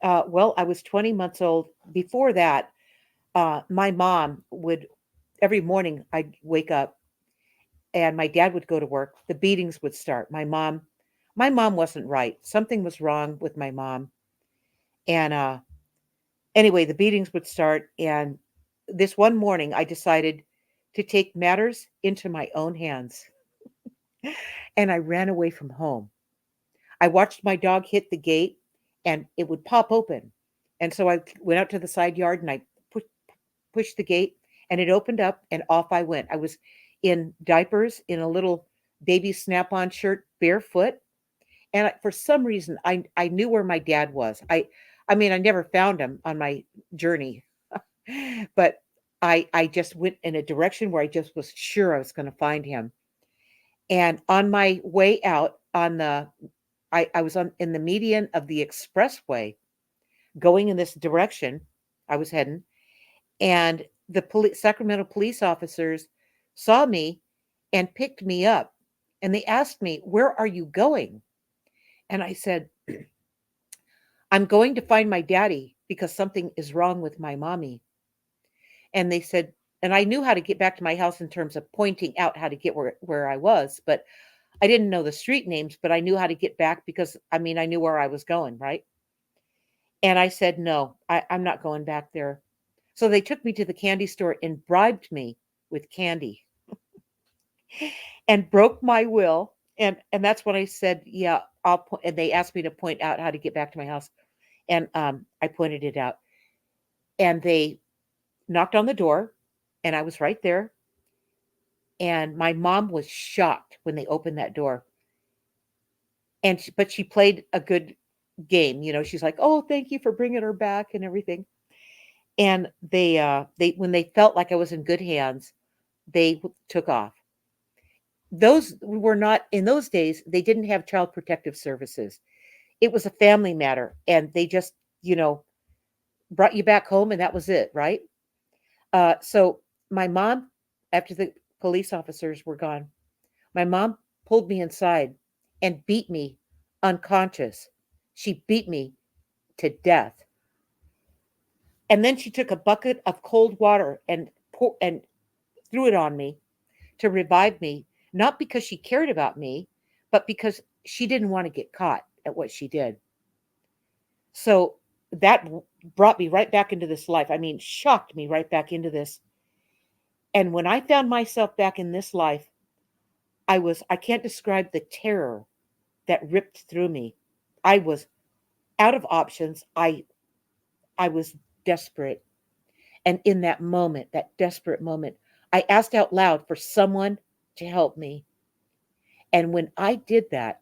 Well, I was 20 months old. Before that, my mom would, every morning I'd wake up and my dad would go to work. The beatings would start. My mom wasn't right. Something was wrong with my mom. And anyway, the beatings would start. And this one morning, I decided to take matters into my own hands. And I ran away from home. I watched my dog hit the gate and it would pop open. And so I went out to the side yard and I pushed the gate and it opened up and off I went. I was in diapers, in a little baby snap on shirt, barefoot. And for some reason, I knew where my dad was. I mean, I never found him on my journey, but I just went in a direction where I just was sure I was going to find him. And on my way out on the I was on in the median of the expressway going in this direction I was heading, and the Sacramento police officers saw me and picked me up, and they asked me, "Where are you going?" And I said, "I'm going to find my daddy because something is wrong with my mommy." And they said, and I knew how to get back to my house in terms of pointing out how to get where I was, but I didn't know the street names, but I knew how to get back because I mean I knew where I was going, right? And I said, "No, I'm not going back there." So they took me to the candy store and bribed me with candy and broke my will. And that's when I said, "Yeah, and they asked me to point out how to get back to my house, and I pointed it out. And they knocked on the door, and I was right there. And my mom was shocked when they opened that door. But she played a good game. She's like, "Oh, thank you for bringing her back and everything." And they when they felt like I was in good hands, they took off. Those were not in those days. They didn't have child protective services. It was a family matter, and they just you know brought you back home, and that was it, right? So my mom, after the police officers were gone, my mom pulled me inside and beat me unconscious. She beat me to death. And then she took a bucket of cold water and threw it on me to revive me, not because she cared about me, but because she didn't want to get caught at what she did. So that brought me right back into this life. I mean, shocked me right back into this. And when I found myself back in this life, I can't describe the terror that ripped through me. I was out of options. I was desperate. And in that moment, that desperate moment, I asked out loud for someone to help me. And when I did that,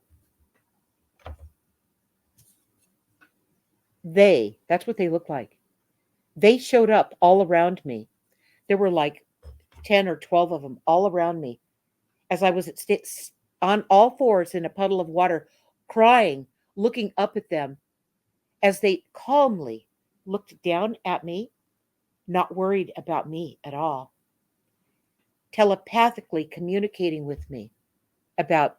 that's what they looked like. They showed up all around me. There were like 10 or 12 of them all around me as I was on all fours in a puddle of water, crying, looking up at them as they calmly looked down at me, not worried about me at all, telepathically communicating with me about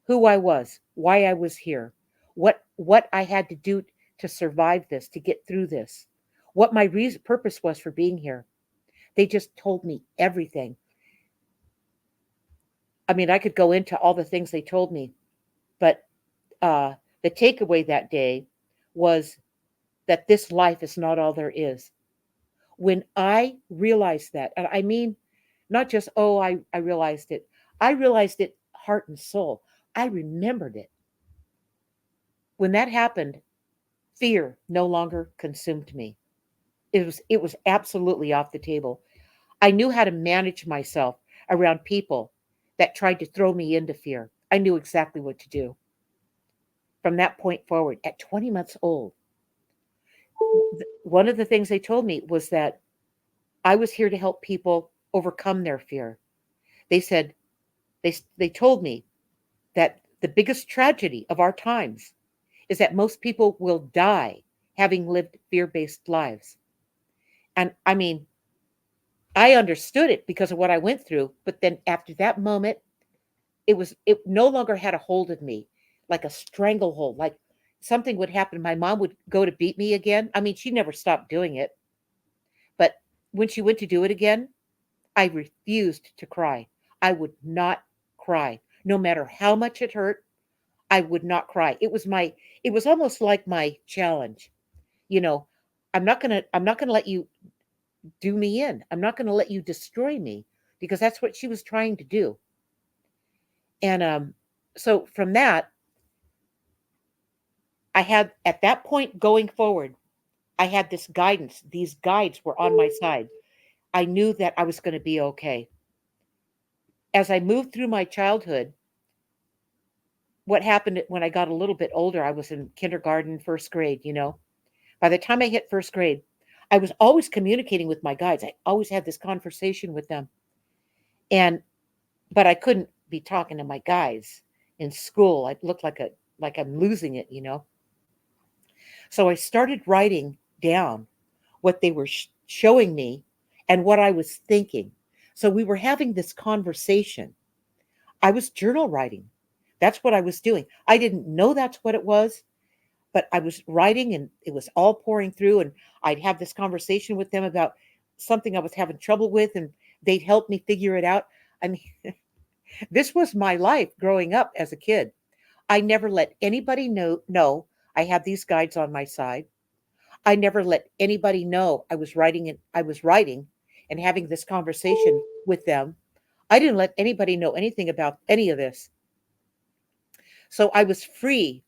who I was, why I was here, what I had to do to survive this, to get through this, what my purpose was for being here. They just told me everything. I mean, I could go into all the things they told me, but the takeaway that day was that this life is not all there is. When I realized that, and I mean, not just, oh, I realized it heart and soul. I remembered it. When that happened, fear no longer consumed me. It was absolutely off the table. I knew how to manage myself around people that tried to throw me into fear. I knew exactly what to do. From that point forward, at 20 months old, one of the things they told me was that I was here to help people overcome their fear. They said they told me that the biggest tragedy of our times is that most people will die having lived fear-based lives. And I mean, I understood it because of what I went through, but then after that moment, it no longer had a hold of me like a stranglehold, like something would happen. My mom would go to beat me again. I mean, she never stopped doing it, but when she went to do it again, I refused to cry. I would not cry. No matter how much it hurt, I would not cry. It was almost like my challenge. You know, I'm not going to let you do me in. I'm not going to let you destroy me because that's what she was trying to do. And so from that, I had at that point going forward, I had this guidance. These guides were on my side. I knew that I was going to be okay. As I moved through my childhood, what happened when I got a little bit older, I was in kindergarten, first grade, you know. By the time I hit first grade, I was always communicating with my guides. I always had this conversation with them. And but I couldn't be talking to my guides in school. I looked like I'm losing it, you know. So I started writing down what they were showing me and what I was thinking. So we were having this conversation. I was journal writing. That's what I was doing. I didn't know that's what it was, but I was writing and it was all pouring through. And I'd have this conversation with them about something I was having trouble with, and they'd help me figure it out. I mean, this was my life growing up as a kid. I never let anybody know I had these guides on my side. I never let anybody know I was writing and having this conversation with them. I didn't let anybody know anything about any of this. So I was free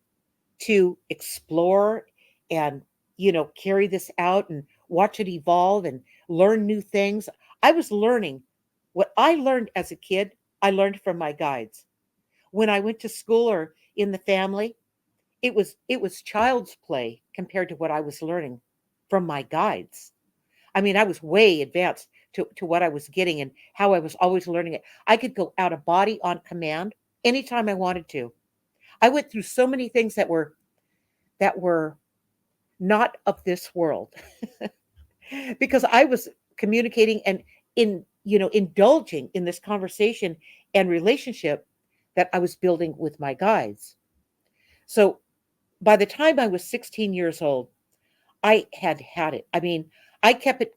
to explore and, you know, carry this out and watch it evolve and learn new things. I was learning what I learned as a kid, I learned from my guides. When I went to school or in the family, it was child's play compared to what I was learning from my guides. I mean, I was way advanced to what I was getting and how I was always learning it. I could go out of body on command anytime I wanted to. I went through so many things that were not of this world because I was communicating and indulging in this conversation and relationship that I was building with my guides. So by the time I was 16 years old, I had it. I mean, I kept it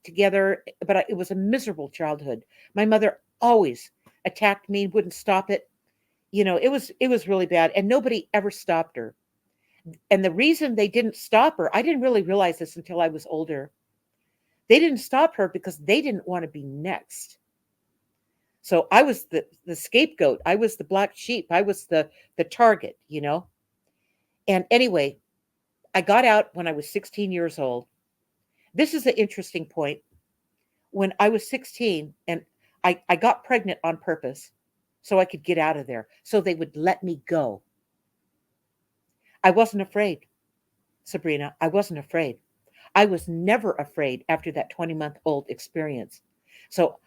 together, but it was a miserable childhood. My mother always attacked me, wouldn't stop it. You know, it was really bad, and nobody ever stopped her. And the reason they didn't stop her, I didn't really realize this until I was older. They didn't stop her because they didn't want to be next. So I was the scapegoat. I was the black sheep. I was the target, you know. And anyway, I got out when I was 16 years old. This is an interesting point. When I was 16 and I got pregnant on purpose so I could get out of there, so they would let me go. I wasn't afraid, Sabrina. I wasn't afraid. I was never afraid after that 20-month-old experience. So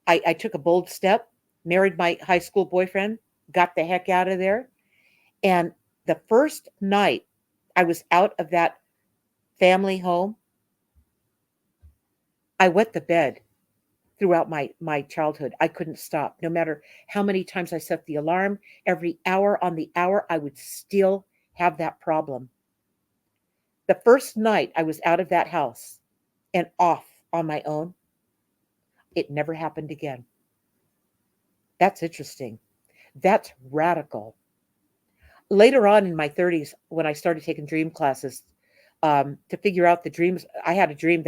I took a bold step, married my high school boyfriend, got the heck out of there. And the first night I was out of that family home, I wet the bed throughout my childhood. I couldn't stop. No matter how many times I set the alarm, every hour on the hour, I would still have that problem. The first night I was out of that house and off on my own, it never happened again. That's interesting. That's radical. Later on in my 30s, when I started taking dream classes to figure out the dreams, I had a dream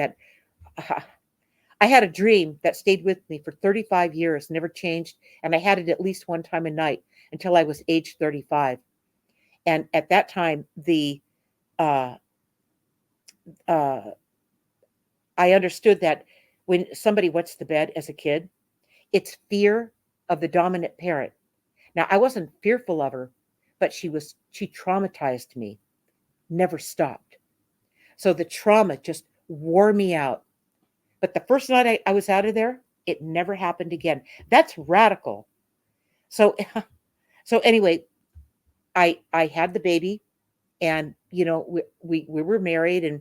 that stayed with me for 35 years, never changed, and I had it at least one time a night until I was age 35. And at that time, the uh, uh, I understood that when somebody wets the bed as a kid, it's fear of the dominant parent. Now, I wasn't fearful of her, but she traumatized me, never stopped. So the trauma just wore me out. But the first night I was out of there, it never happened again. That's radical. So so anyway, I had the baby, and we were married, and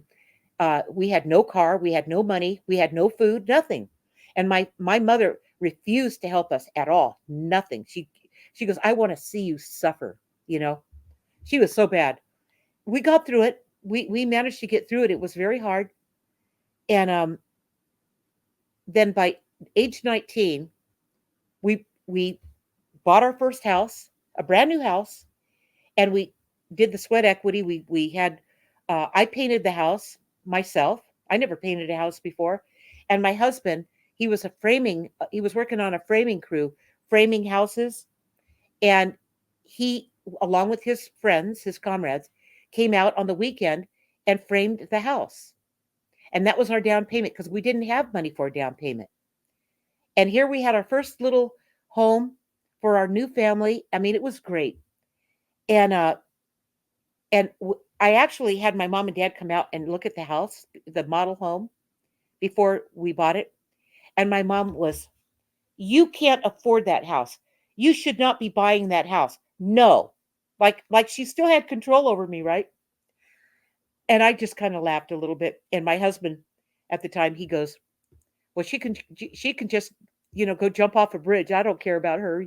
we had no car, we had no money, we had no food, nothing. And my mother refused to help us at all. Nothing. She goes, I want to see you suffer, you know. She was so bad. We got through it. We managed to get through it. It was very hard. And then by age 19, we bought our first house, a brand new house, and we did the sweat equity. We had I painted the house myself. I never painted a house before, and my husband, he was a framing. He was working on a framing crew, framing houses, and he, along with his friends, his comrades, came out on the weekend and framed the house, and that was our down payment because we didn't have money for a down payment. And here we had our first little home for our new family. I mean, it was great. And I actually had my mom and dad come out and look at the house, the model home, before we bought it. And my mom was, "You can't afford that house. You should not be buying that house." No. Like she still had control over me, right? And I just kind of laughed a little bit. And my husband at the time, he goes, "Well, she can just, go jump off a bridge. I don't care about her."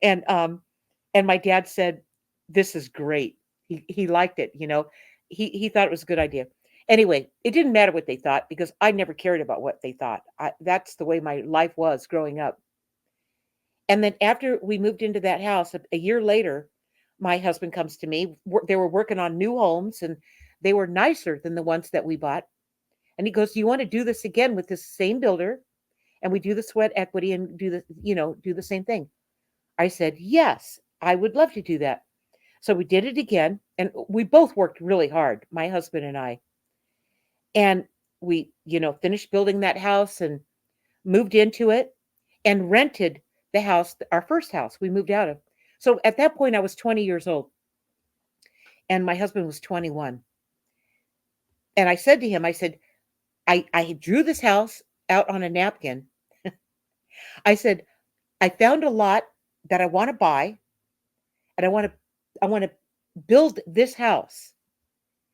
And and my dad said, "This is great." He liked it. He thought it was a good idea. Anyway, it didn't matter what they thought because I never cared about what they thought. That's the way my life was growing up. And then after we moved into that house, a year later, my husband comes to me. They were working on new homes and they were nicer than the ones that we bought. And he goes, "Do you want to do this again with this same builder?" And we do the sweat equity and do the same thing. I said, "Yes, I would love to do that." So we did it again, and we both worked really hard, my husband and I. And we, finished building that house and moved into it and rented the house, our first house we moved out of. So at that point, I was 20 years old and my husband was 21. And I said to him, I said, I drew this house out on a napkin. I said, "I found a lot that I want to buy and I want to build this house."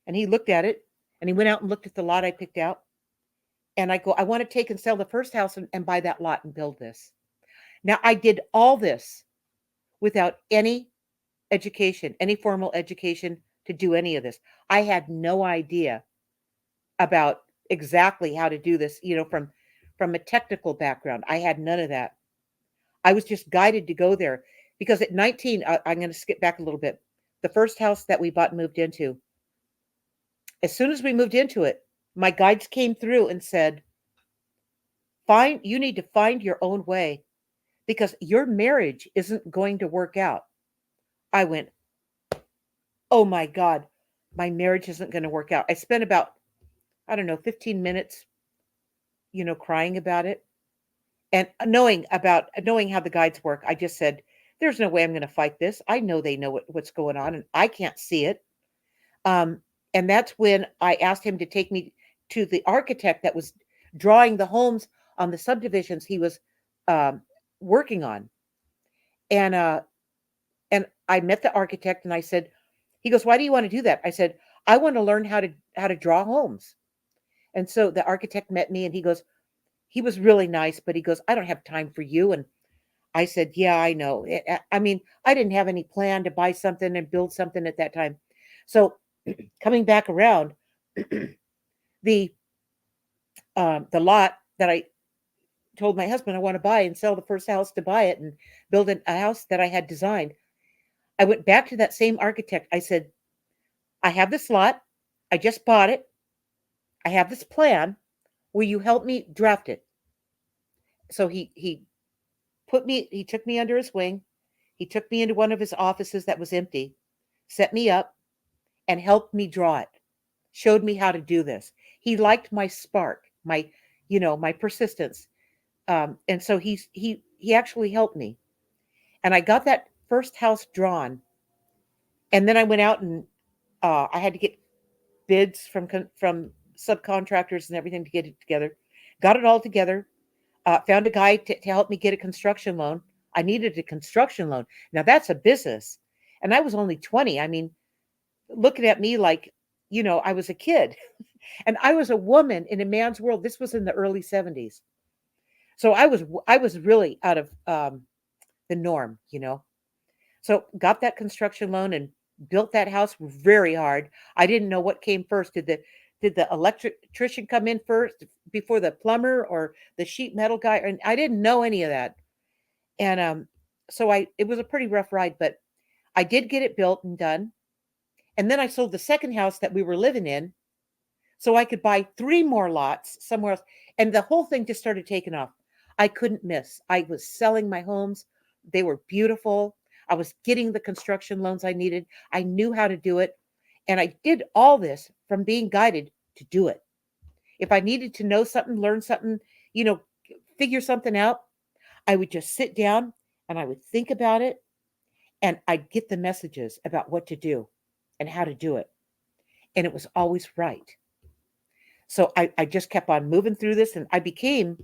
And he looked at it and he went out and looked at the lot I picked out. And I go, "I want to take and sell the first house and buy that lot and build this." Now, I did all this without any education, any formal education to do any of this. I had no idea about exactly how to do this, from a technical background. I had none of that. I was just guided to go there because at 19, I'm going to skip back a little bit. The first house that we bought and moved into, as soon as we moved into it, my guides came through and said, "Find you need to find your own way because your marriage isn't going to work out." I went, "Oh my God, my marriage isn't going to work out." I spent about, I don't know, 15 minutes, crying about it. And knowing how the guides work, I just said, "There's no way I'm going to fight this. I know they know what's going on and I can't see it." Um, and that's when I asked him to take me to the architect that was drawing the homes on the subdivisions he was um, working on. And I met the architect and I said, he goes, "Why do you want to do that?" I said, "I want to learn how to draw homes." And so the architect met me and he was really nice, but he goes, "I don't have time for you." And I said, "Yeah, I know." I mean, I didn't have any plan to buy something and build something at that time. So coming back around, the the lot that I told my husband I want to buy and sell the first house to buy it and build a house that I had designed. I went back to that same architect. I said, "I have this lot. I just bought it. I have this plan. Will you help me draft it?" So he took me under his wing. He took me into one of his offices that was empty, set me up, and helped me draw it. Showed me how to do this. He liked my spark, my persistence. And so he actually helped me. And I got that first house drawn. And then I went out and I had to get bids from subcontractors and everything to get it together. Got it all together. Found a guy to help me get a construction loan. I needed a construction loan. Now that's a business. And I was only 20. I mean, looking at me like, I was a kid. And I was a woman in a man's world. This was in the early 70s. So I was really out of the norm. So got that construction loan and built that house very hard. I didn't know what came first. Did the electrician come in first before the plumber or the sheet metal guy? And I didn't know any of that. And so I it was a pretty rough ride, but I did get it built and done. And then I sold the second house that we were living in so I could buy 3 more lots somewhere else, and the whole thing just started taking off. I couldn't miss. I was selling my homes. They were beautiful. I was getting the construction loans I needed. I knew how to do it, and I did all this from being guided to do it. If I needed to know something, learn something, you know, figure something out, I would just sit down and I would think about it, and I'd get the messages about what to do and how to do it, and it was always right. So I just kept on moving through this, and I became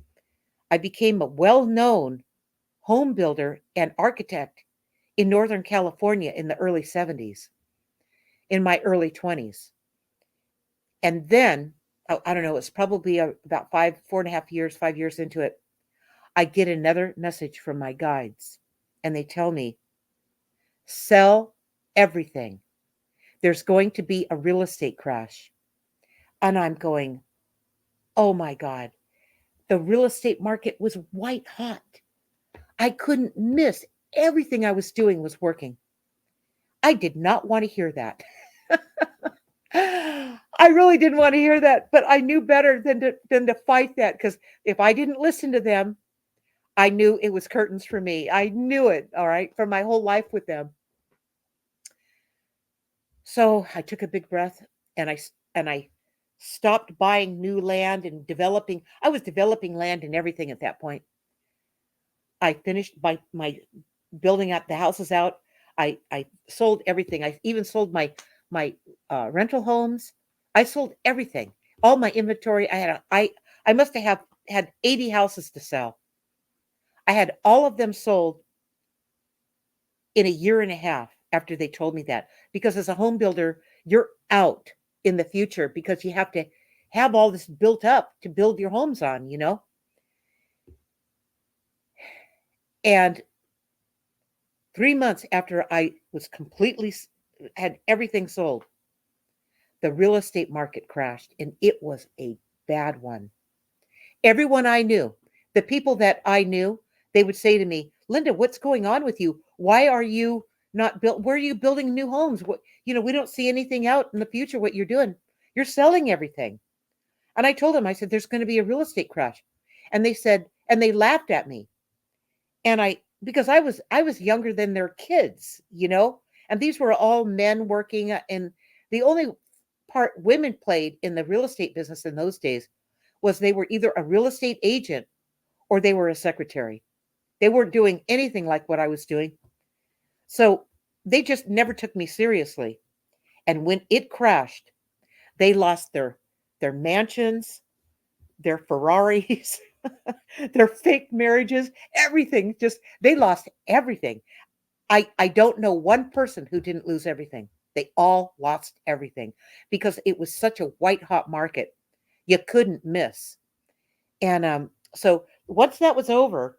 a well-known home builder and architect in Northern California in the early 70s, in my early 20s. And then, I don't know, it's probably about 4.5 years, 5 years into it, I get another message from my guides, and they tell me, sell everything. There's going to be a real estate crash. And I'm going, oh my God, the real estate market was white hot. I couldn't miss. Everything I was doing was working. I did not want to hear that. I really didn't want to hear that, but I knew better than to fight that, because if I didn't listen to them, I knew it was curtains for me. I knew it, all right, from my whole life with them. So I took a big breath, and I stopped buying new land and developing. I was developing land and everything at that point. I finished my building out the houses out. I sold everything. I even sold my rental homes. I sold everything. All my inventory. I must have had 80 houses to sell. I had all of them sold in a year and a half after they told me that. Because as a home builder, you're out in the future because you have to have all this built up to build your homes on, you know? And 3 months after I was completely had everything sold, the real estate market crashed, and it was a bad one. Everyone I knew, the people that I knew, they would say to me, "Linda, what's going on with you? Why are you not built? Where are you building new homes? We don't see anything out in the future what you're doing. You're selling everything." And I told them, I said, "There's going to be a real estate crash." And they said, and they laughed at me. And because I was younger than their kids, and these were all men working, and the only part women played in the real estate business in those days was they were either a real estate agent or they were a secretary. They weren't doing anything like what I was doing. So they just never took me seriously. And when it crashed, they lost their mansions, their Ferraris, their fake marriages, everything. Just they lost everything. I don't know one person who didn't lose everything. They all lost everything because it was such a white hot market. You couldn't miss. And so once that was over,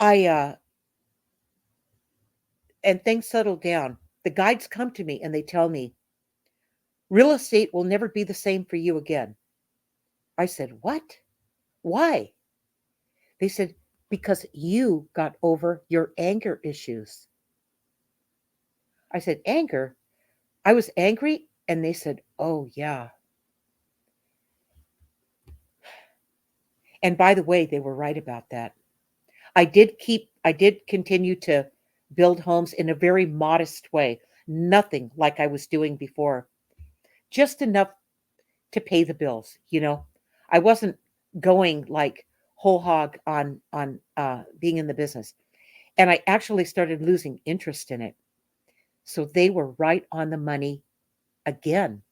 I and things settled down. The guides come to me and they tell me, real estate will never be the same for you again. I said, what? Why? They said, because you got over your anger issues. I said, anger? I was angry? And they said, oh, yeah. And by the way, they were right about that. I did continue to build homes in a very modest way, nothing like I was doing before, just enough to pay the bills. I wasn't going like whole hog on being in the business. And I actually started losing interest in it. So they were right on the money again.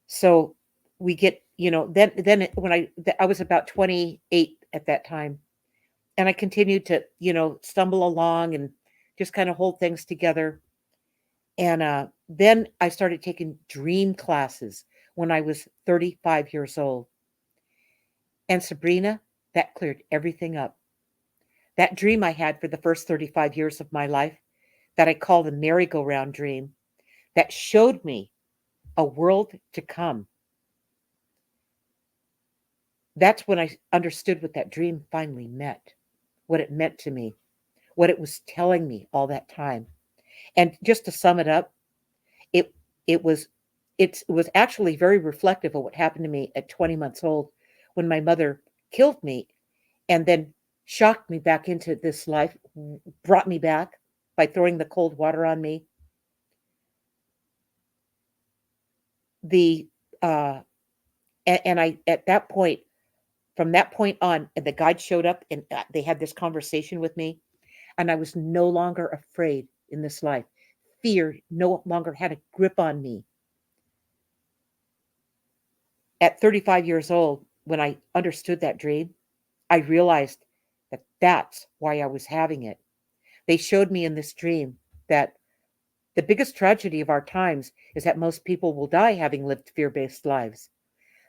So we get, when I was about 28 at that time, and I continued to, stumble along and just kind of hold things together. And then I started taking dream classes when I was 35 years old. And Sabrina, that cleared everything up. That dream I had for the first 35 years of my life, that I call the merry-go-round dream, that showed me a world to come. That's when I understood what that dream finally meant, what it meant to me, what it was telling me all that time. And just to sum it up, it it was it was actually very reflective of what happened to me at 20 months old when my mother killed me and then shocked me back into this life, brought me back by throwing the cold water on me. The and I at that point, from that point on, and the guide showed up and they had this conversation with me, and I was no longer afraid in this life. Fear no longer had a grip on me. At 35 years old, when I understood that dream, I realized that that's why I was having it. They showed me in this dream that the biggest tragedy of our times is that most people will die having lived fear based lives.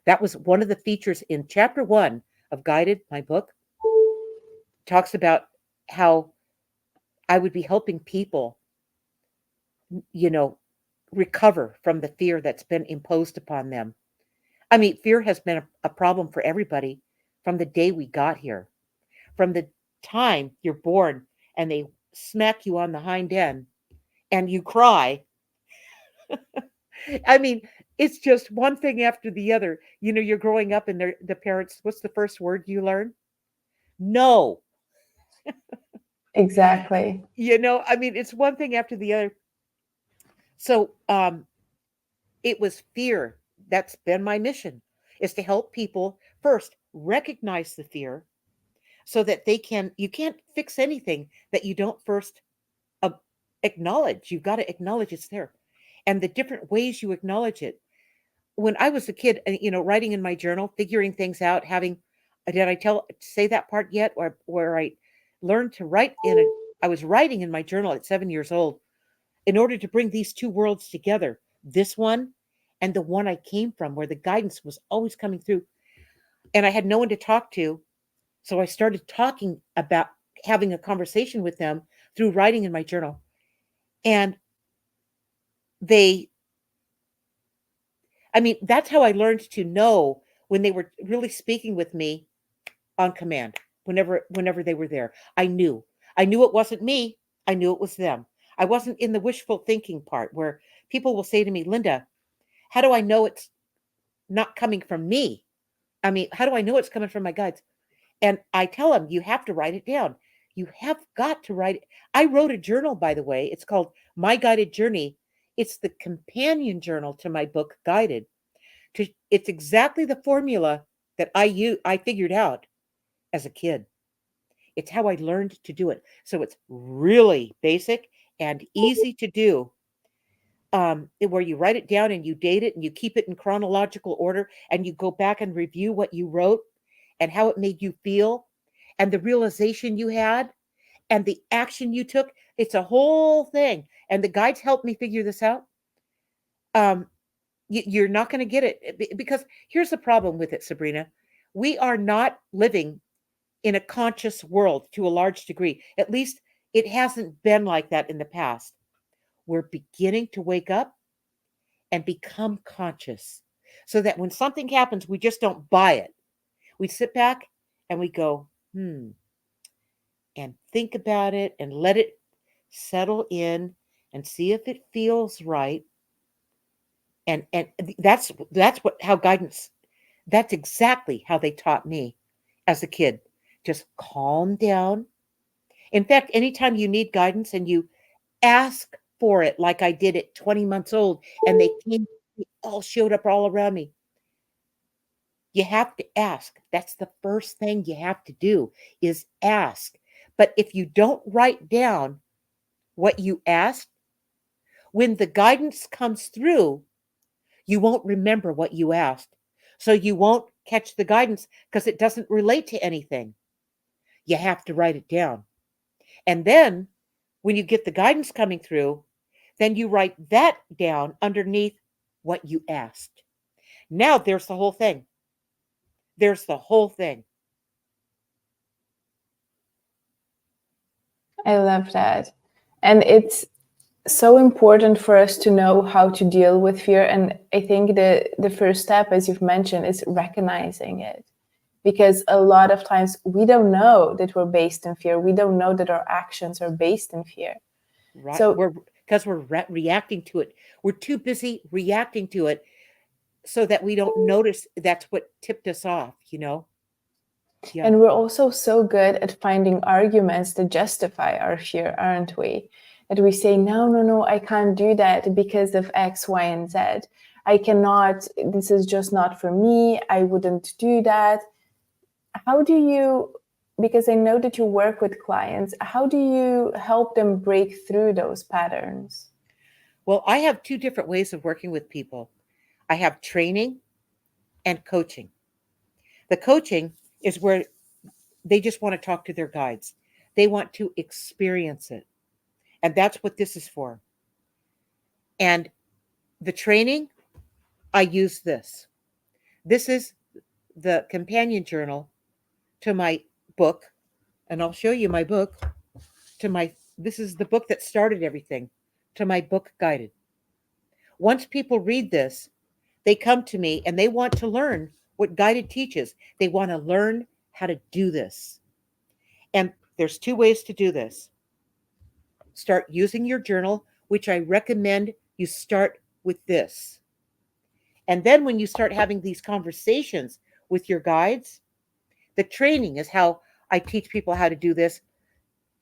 That was one of the features in chapter one of Guided, my book, talks about how I would be helping people, you know, recover from the fear that's been imposed upon them. I mean, fear has been a problem for everybody from the day we got here, from the time you're born and they smack you on the hind end and you cry. I mean, it's just one thing after the other. You're growing up and the parents, what's the first word you learn? No. Exactly. I mean, it's one thing after the other. So, it was fear. That's been my mission, is to help people first recognize the fear so that you can't fix anything that you don't first uh, acknowledge. You've got to acknowledge it's there. And the different ways you acknowledge it. When I was a kid, writing in my journal, figuring things out, did I say that part yet? Or where I learned to write I was writing in my journal at 7 years old in order to bring these two worlds together, this one and the one I came from, where the guidance was always coming through. And I had no one to talk to. So I started talking about having a conversation with them through writing in my journal. And they, I mean, that's how I learned to know when they were really speaking with me on command, whenever they were there. I knew it wasn't me. I knew it was them. I wasn't in the wishful thinking part where people will say to me, Linda, how do I know it's not coming from me? I mean, how do I know it's coming from my guides? And I tell them, you have to write it down. You have got to write it. I wrote a journal, by the way. It's called My Guided Journey. It's the companion journal to my book, Guided. It's exactly the formula that I figured out as a kid. It's how I learned to do it. So it's really basic and easy to do. Where you write it down and you date it and you keep it in chronological order and you go back and review what you wrote and how it made you feel and the realization you had and the action you took. It's a whole thing. And the guides helped me figure this out. Um, you're not going to get it because here's the problem with it, Sabrina. We are not living in a conscious world to a large degree. At least it hasn't been like that in the past. We're beginning to wake up and become conscious so that when something happens, we just don't buy it. We sit back and we go, and think about it and let it settle in and see if it feels right. And that's what how guidance, that's exactly how they taught me as a kid. Just calm down. In fact, anytime you need guidance and you ask for it, like I did at 20 months old, and they all showed up all around me. You have to ask. That's the first thing you have to do is ask. But if you don't write down what you asked, when the guidance comes through, you won't remember what you asked. So you won't catch the guidance because it doesn't relate to anything. You have to write it down. And then when you get the guidance coming through, then you write that down underneath what you asked. Now there's the whole thing. There's the whole thing. I love that. And it's so important for us to know how to deal with fear. And I think the first step, as you've mentioned, is recognizing it. Because a lot of times we don't know that we're based in fear. We don't know that our actions are based in fear. Right? So, We're because we're reacting to it. We're too busy reacting to it so that we don't notice that's what tipped us off, you know? Yeah. and we're also so good at finding arguments to justify our fear, aren't we? That we say, no, no, no, I can't do that because of X, Y, and Z. I cannot, this is just not for me. I wouldn't do that. How do you, because I know that you work with clients, how do you help them break through those patterns? Well, I have two different ways of working with people. I have training and coaching. The coaching is where they just want to talk to their guides. They want to experience it. And that's what this is for. And the training, I use this. This is the companion journal to my book, and I'll show you my book to my this is the book that started everything to my book guided. Once people read this, they come to me and they want to learn what guided teaches. They want to learn how to do this. And there's two ways to do this. Start using your journal, which I recommend you start with this. And then when you start having these conversations with your guides, the training is how I teach people how to do this.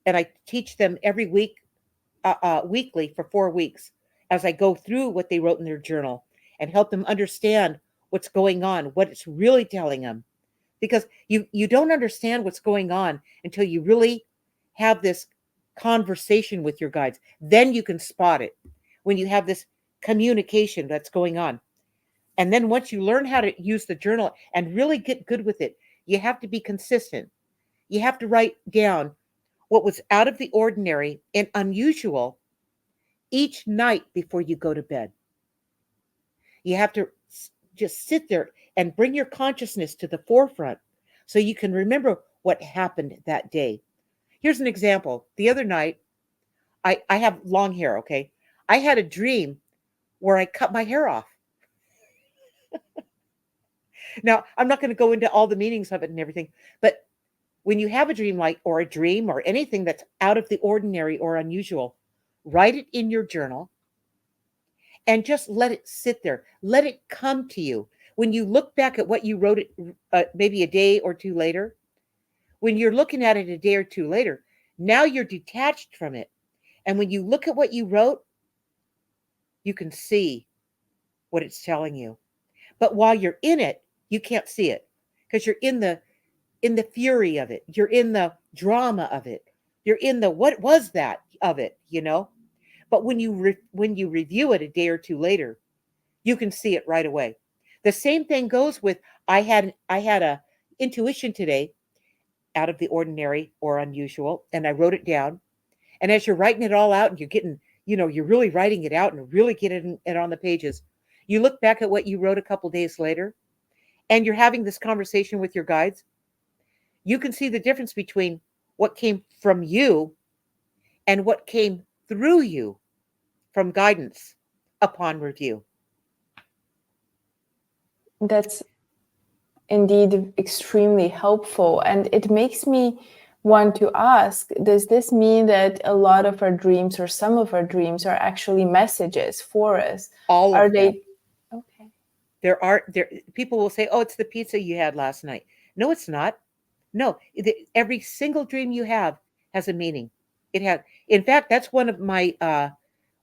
And I teach them every week, weekly for 4 weeks as I go through what they wrote in their journal and help them understand what's going on, what it's really telling them. Because you don't understand what's going on until you really have this conversation with your guides. Then you can spot it when you have this communication that's going on. And then once you learn how to use the journal and really get good with it, you have to be consistent. You have to write down what was out of the ordinary and unusual each night before you go to bed. You have to just sit there and bring your consciousness to the forefront so you can remember what happened that day. Here's an example. The other night, I have long hair, okay? I had a dream where I cut my hair off. Now, I'm not going to go into all the meanings of it and everything, but when you have a dream like, or a dream or anything that's out of the ordinary or unusual, write it in your journal and just let it sit there. Let it come to you. When you look back at what you wrote it, maybe a day or two later, when you're looking at it a day or two later, now you're detached from it. And when you look at what you wrote, you can see what it's telling you. But while you're in it, you can't see it because you're in the fury of it. You're in the drama of it. You're in the what was that of it, you know? But when you review it a day or two later, you can see it right away. The same thing goes with I had a intuition today out of the ordinary or unusual, and I wrote it down. And as you're writing it all out and you're getting, you're really writing it out and really getting it on the pages, you look back at what you wrote a couple days later and you're having this conversation with your guides, you can see the difference between what came from you and what came through you from guidance upon review. That's indeed extremely helpful. And it makes me want to ask, does this mean that a lot of our dreams or some of our dreams are actually messages for us? All Are of them. they okay? There people will say, "Oh, it's the pizza you had last night." No, it's not. No, every single dream you have has a meaning. It has. In fact, that's one of my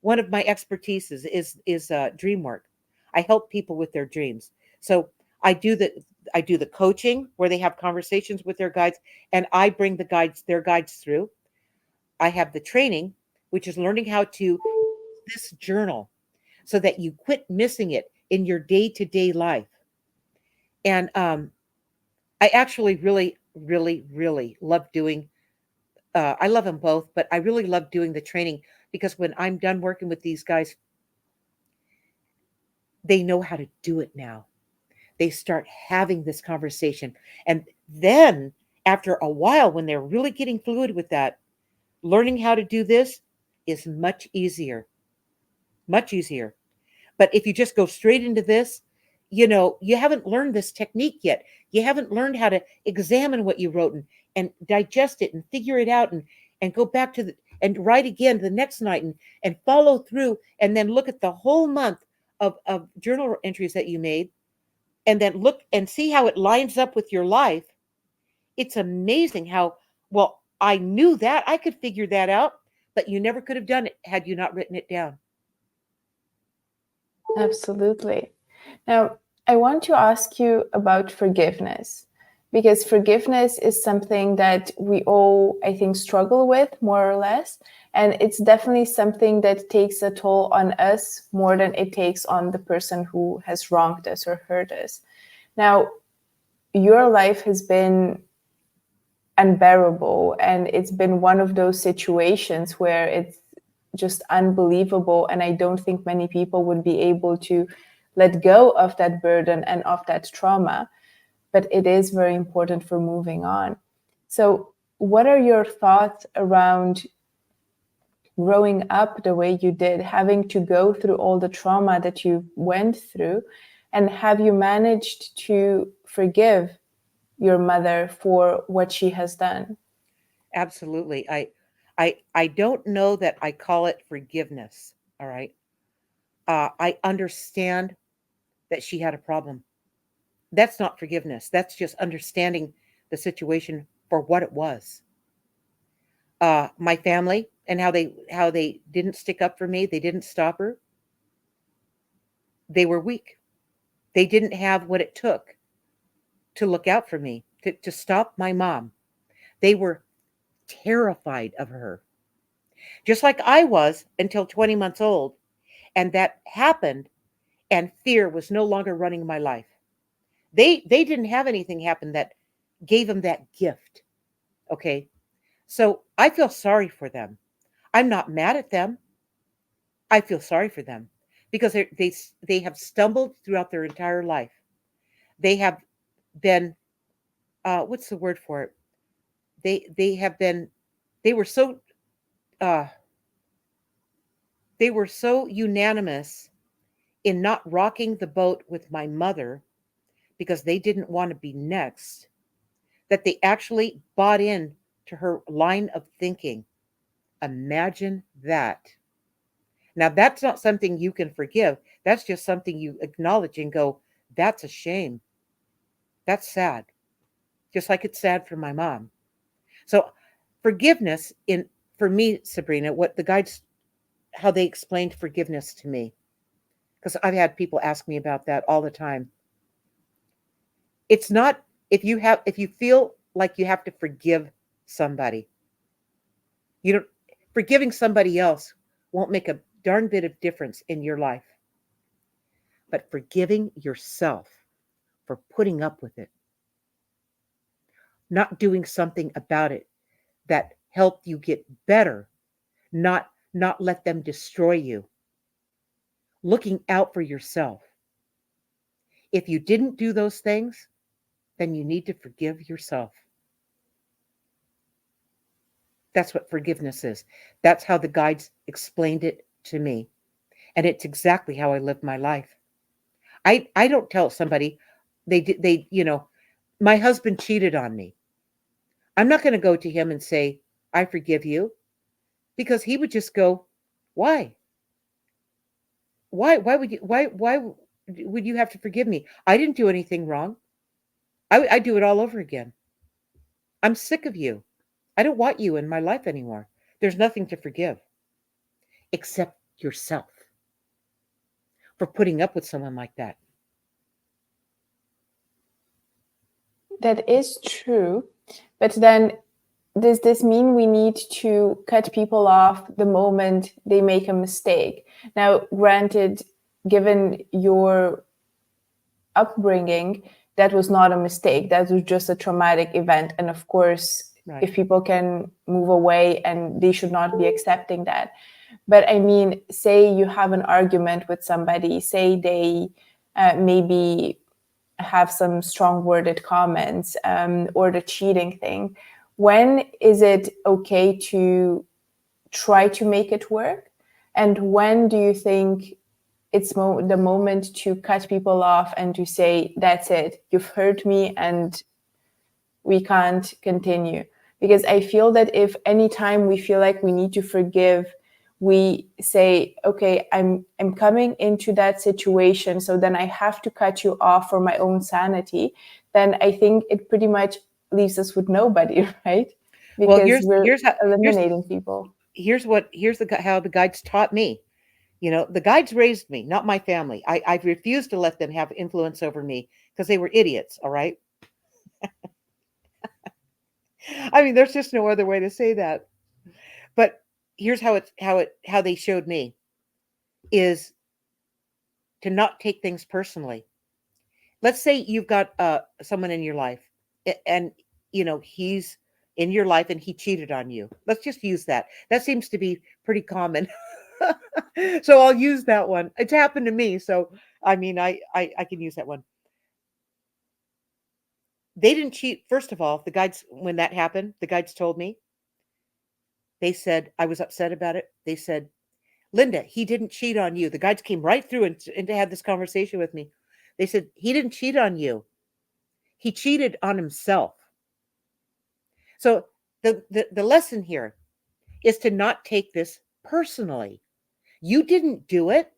expertises is dream work. I help people with their dreams. So I do the coaching where they have conversations with their guides, and I bring their guides through. I have the training, which is learning how to this journal so that you quit missing it in your day to day life. And I actually really, really, really love doing. I love them both, but I really love doing the training because when I'm done working with these guys, they know how to do it now. They start having this conversation. And then after a while, when they're really getting fluid with that, Learning how to do this is much easier, much easier. But if you just go straight into this, you haven't learned this technique yet. You haven't learned how to examine what you wrote and digest it and figure it out and go back to the and write again the next night and follow through and then look at the whole month of journal entries that you made and then look and see how it lines up with your life. It's amazing how well I knew that. I could figure that out, but you never could have done it had you not written it down. Absolutely. Now, I want to ask you about forgiveness, because forgiveness is something that we all, I think, struggle with more or less. And it's definitely something that takes a toll on us more than it takes on the person who has wronged us or hurt us. Now, your life has been unbearable, and it's been one of those situations where it's just unbelievable, and I don't think many people would be able to let go of that burden and of that trauma, but it is very important for moving on. So what are your thoughts around growing up the way you did, having to go through all the trauma that you went through, and have you managed to forgive your mother for what she has done? Absolutely. I don't know that I call it forgiveness. All right. I understand that she had a problem. That's not forgiveness. That's just understanding the situation for what it was. My family and how they didn't stick up for me. They didn't stop her. They were weak. They didn't have what it took to look out for me, to stop my mom. They were terrified of her, just like I was until 20 months old. And that happened, and fear was no longer running my life. They didn't have anything happen that gave them that gift. Okay. So I feel sorry for them. I'm not mad at them. I feel sorry for them because they have stumbled throughout their entire life. They have been what's the word for it? They have been they were so uh they were so unanimous in not rocking the boat with my mother because they didn't want to be next, that they actually bought in to her line of thinking. Imagine that. Now, that's not something you can forgive. That's just something you acknowledge and go, that's a shame. That's sad. Just like it's sad for my mom. So, forgiveness in for me, Sabrina, what the guides how they explained forgiveness to me, because I've had people ask me about that all the time. It's not if you feel like you have to forgive somebody, you don't forgiving somebody else won't make a darn bit of difference in your life. But forgiving yourself for putting up with it, not doing something about it that helped you get better, not let them destroy you, looking out for yourself. If you didn't do those things, then you need to forgive yourself. That's what forgiveness is. That's how the guides explained it to me. And it's exactly how I live my life. I don't tell somebody my husband cheated on me. I'm not going to go to him and say, I forgive you, because he would just go, why? Why would you have to forgive me? I didn't do anything wrong. I do it all over again. I'm sick of you. I don't want you in my life anymore. There's nothing to forgive except yourself for putting up with someone like that. That is true. But then does this mean we need to cut people off the moment they make a mistake? Now, granted, given your upbringing, that was not a mistake. That was just a traumatic event. And of course, Right. if people can move away, and they should not be accepting that. But I mean, say you have an argument with somebody, say they maybe have some strong worded comments, or the cheating thing. When is it okay to try to make it work? And when do you think it's the moment to cut people off and to say, that's it, you've hurt me and we can't continue? Because I feel that if anytime we feel like we need to forgive, we say, okay, I'm coming into that situation, so then I have to cut you off for my own sanity, then I think it pretty much leaves us with nobody, right? Well, Because we're here's eliminating people. how the guides taught me. You know, the guides raised me, not my family. I refused to let them have influence over me because they were idiots. All right. I mean, there's just no other way to say that. But here's how they showed me is to not take things personally. Let's say you've got someone in your life, and you know he's in your life and he cheated on you. Let's just use that. That seems to be pretty common. So I'll use that one. It's happened to me, so I mean, I can use that one. They didn't cheat. First of all, the guides, when that happened, the guides told me, they said, I was upset about it. They said, Linda, he didn't cheat on you. The guides came right through and to have this conversation with me. They said, he didn't cheat on you. He cheated on himself. So the lesson here is to not take this personally. You didn't do it.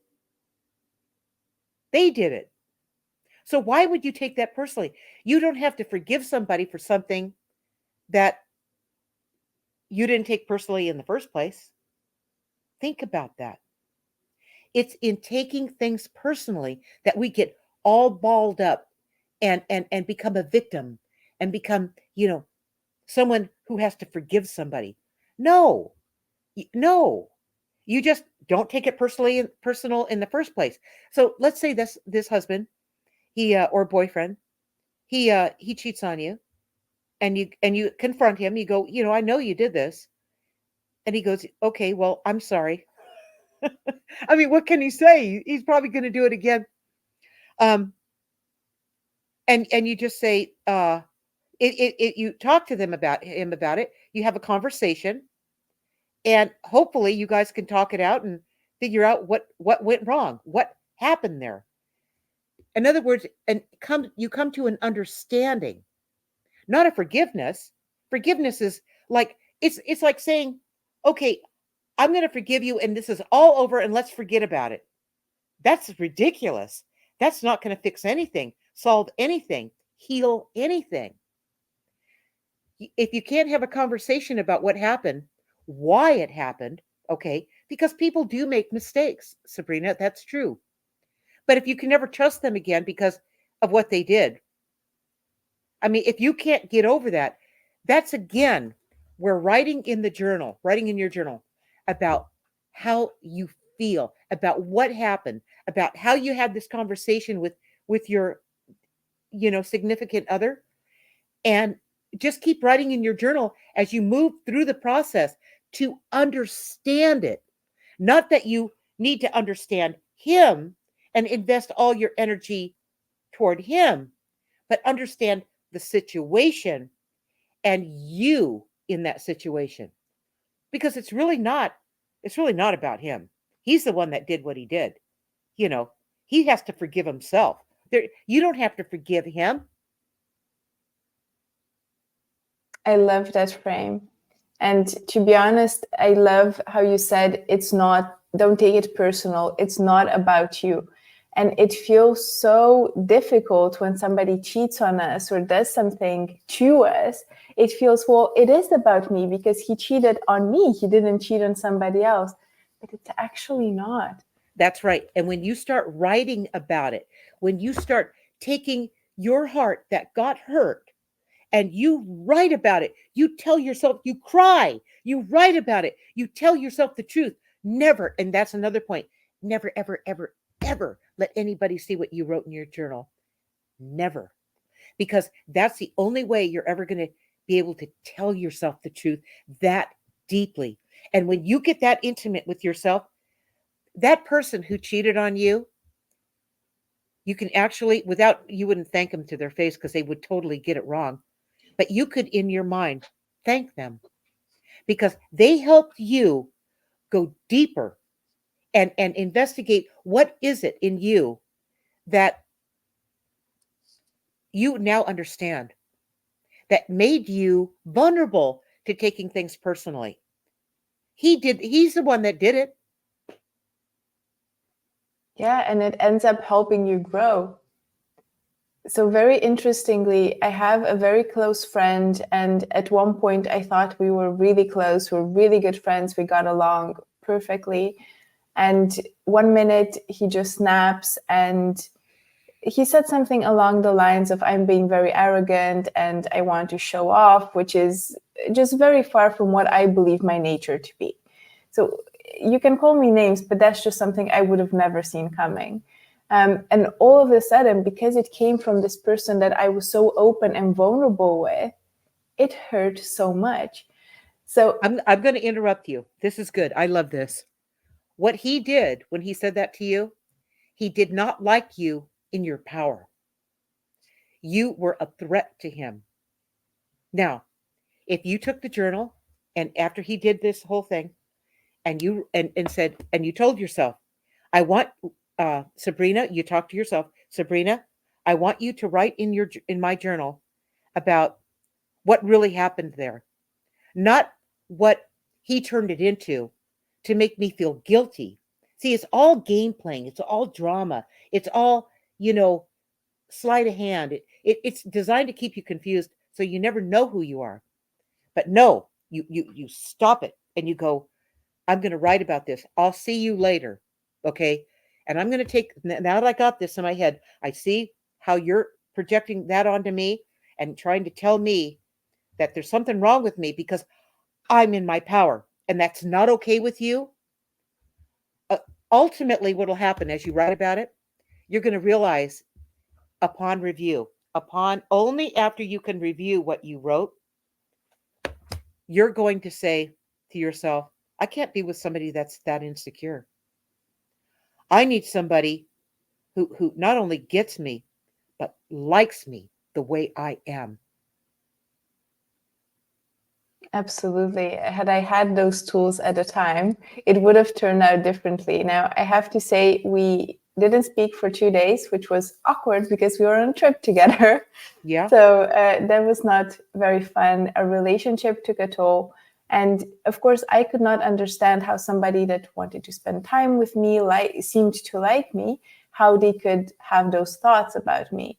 They did it. So why would you take that personally? You don't have to forgive somebody for something that you didn't take personally in the first place. Think about that. It's in taking things personally that we get all balled up and become a victim and become, someone who has to forgive somebody. No. No. You just don't take it personal in the first place. So let's say this husband, he or boyfriend, he cheats on you, and you confront him. You go, I know you did this. And he goes, okay, well, I'm sorry. I mean, what can he say? He's probably going to do it again. Um, and you just say, you talk to them about it. You have a conversation, and hopefully you guys can talk it out and figure out what went wrong, what happened there. In other words, and you come to an understanding, not a forgiveness. Forgiveness is like it's like saying, okay, I'm going to forgive you, and this is all over, and let's forget about it. That's ridiculous. That's not going to fix anything, solve anything, heal anything. If you can't have a conversation about what happened, why it happened, okay, because people do make mistakes, Sabrina, that's true. But if you can never trust them again because of what they did, I mean, if you can't get over that, that's again where writing in your journal about how you feel, about what happened, about how you had this conversation with your, significant other, and just keep writing in your journal as you move through the process to understand it. Not that you need to understand him and invest all your energy toward him, but understand the situation and you in that situation. Because it's really not about him. He's the one that did what he did. You know, he has to forgive himself. You don't have to forgive him. I love that frame. And to be honest, I love how you said don't take it personal. It's not about you. And it feels so difficult when somebody cheats on us or does something to us. It feels, well, it is about me because he cheated on me. He didn't cheat on somebody else. But it's actually not. That's right. And when you start writing about it, when you start taking your heart that got hurt and you write about it, you tell yourself, you cry, you write about it, you tell yourself the truth. Never, and that's another point, never, ever, ever, ever let anybody see what you wrote in your journal. Never. Because that's the only way you're ever going to be able to tell yourself the truth that deeply. And when you get that intimate with yourself, that person who cheated on you, you can actually, you wouldn't thank them to their face because they would totally get it wrong. But you could, in your mind, thank them because they helped you go deeper and investigate what is it in you that you now understand that made you vulnerable to taking things personally. He's the one that did it. Yeah, and it ends up helping you grow. So very interestingly, I have a very close friend, and at one point I thought we were really close, we're really good friends, we got along perfectly. And one minute he just snaps and he said something along the lines of, I'm being very arrogant and I want to show off, which is just very far from what I believe my nature to be. So you can call me names, but that's just something I would have never seen coming. And all of a sudden, because it came from this person that I was so open and vulnerable with, it hurt so much. So I'm going to interrupt you. This is good. I love this. What he did when he said that to you, he did not like you in your power. You were a threat to him. Now, if you took the journal and after he did this whole thing and and said and you told yourself, I want Sabrina, you talk to yourself, Sabrina, I want you to write in my journal about what really happened there, not what he turned it into to make me feel guilty. See, it's all game playing, it's all drama, it's all, you know, sleight of hand. It's designed to keep you confused so you never know who you are. But no, you stop it and you go, I'm going to write about this. I'll see you later. Okay? And I'm going to take now that I got this in my head, I see how you're projecting that onto me and trying to tell me that there's something wrong with me because I'm in my power and that's not okay with you. Uh, Ultimately, what will happen as you write about it, you're going to realize upon review, upon only after you can review what you wrote, you're going to say to yourself, I can't be with somebody that's that insecure. I need somebody who not only gets me, but likes me the way I am. absolutely. Had I had those tools at the time, it would have turned out differently. Now, I have to say, we didn't speak for 2 days, which was awkward because we were on a trip together. Yeah. So that was not very fun. Our relationship took a toll. And of course, I could not understand how somebody that wanted to spend time with me, seemed to like me, how they could have those thoughts about me.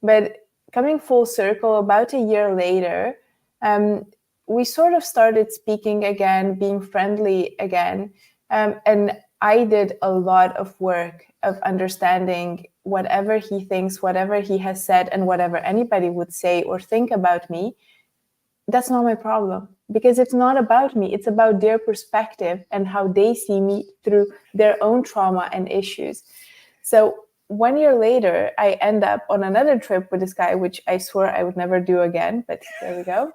But coming full circle, about a year later, um, we sort of started speaking again, being friendly again. And I did a lot of work of understanding whatever he thinks, whatever he has said, and whatever anybody would say or think about me. That's not my problem, because it's not about me. It's about their perspective and how they see me through their own trauma and issues. So 1 year later, I end up on another trip with this guy, which I swore I would never do again, but there we go.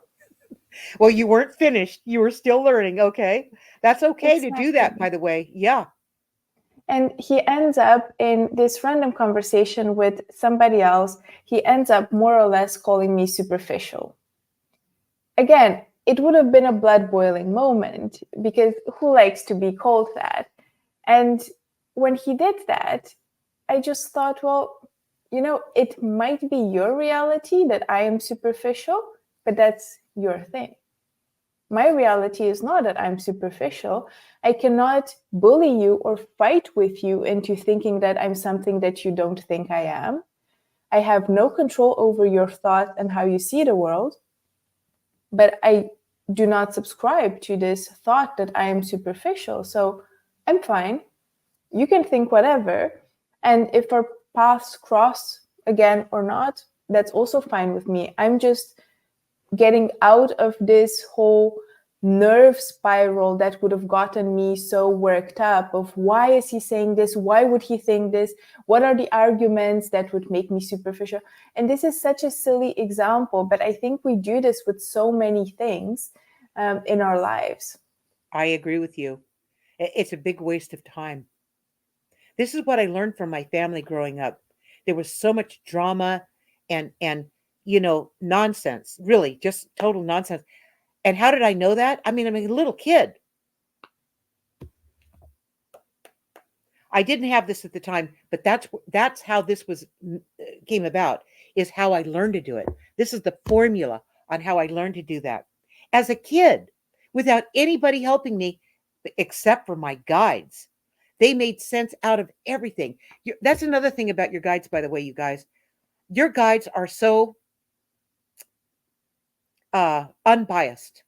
Well, you weren't finished. You were still learning. Okay. That's okay to do that, Exactly. by the way. Yeah. And he ends up in this random conversation with somebody else. He ends up more or less calling me superficial. Again, it would have been a blood boiling moment, because who likes to be called that? And when he did that, I just thought, well, it might be your reality that I am superficial, but that's your thing. My reality is not that I'm superficial. I cannot bully you or fight with you into thinking that I'm something that you don't think I am. I have no control over your thought and how you see the world, but I do not subscribe to this thought that I am superficial. So I'm fine. You can think whatever. And if our paths cross again or not, that's also fine with me. I'm just getting out of this whole nerve spiral that would have gotten me so worked up of, why is he saying this? Why would he think this? What are the arguments that would make me superficial? And this is such a silly example, but I think we do this with so many things in our lives. I agree with you. It's a big waste of time. This is what I learned from my family growing up. There was so much drama and nonsense, really just total nonsense. And how did I know that? I mean, I'm a little kid. I didn't have this at the time, but that's how this was came about, is how I learned to do it. This is the formula on how I learned to do that. As a kid, without anybody helping me except for my guides. They made sense out of everything. That's another thing about your guides, by the way, you guys. Your guides are so unbiased.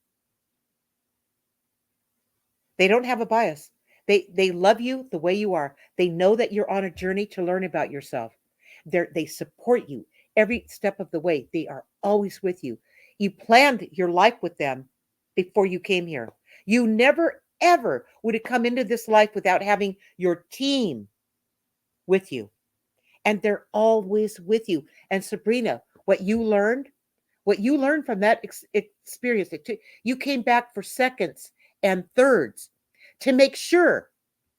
They don't have a bias. They love you the way you are. They know that you're on a journey to learn about yourself. They support you every step of the way. They are always with you. You planned your life with them before you came here. You never ever would have come into this life without having your team with you. And they're always with you. And Sabrina, what you learned from that experience, you came back for seconds and thirds to make sure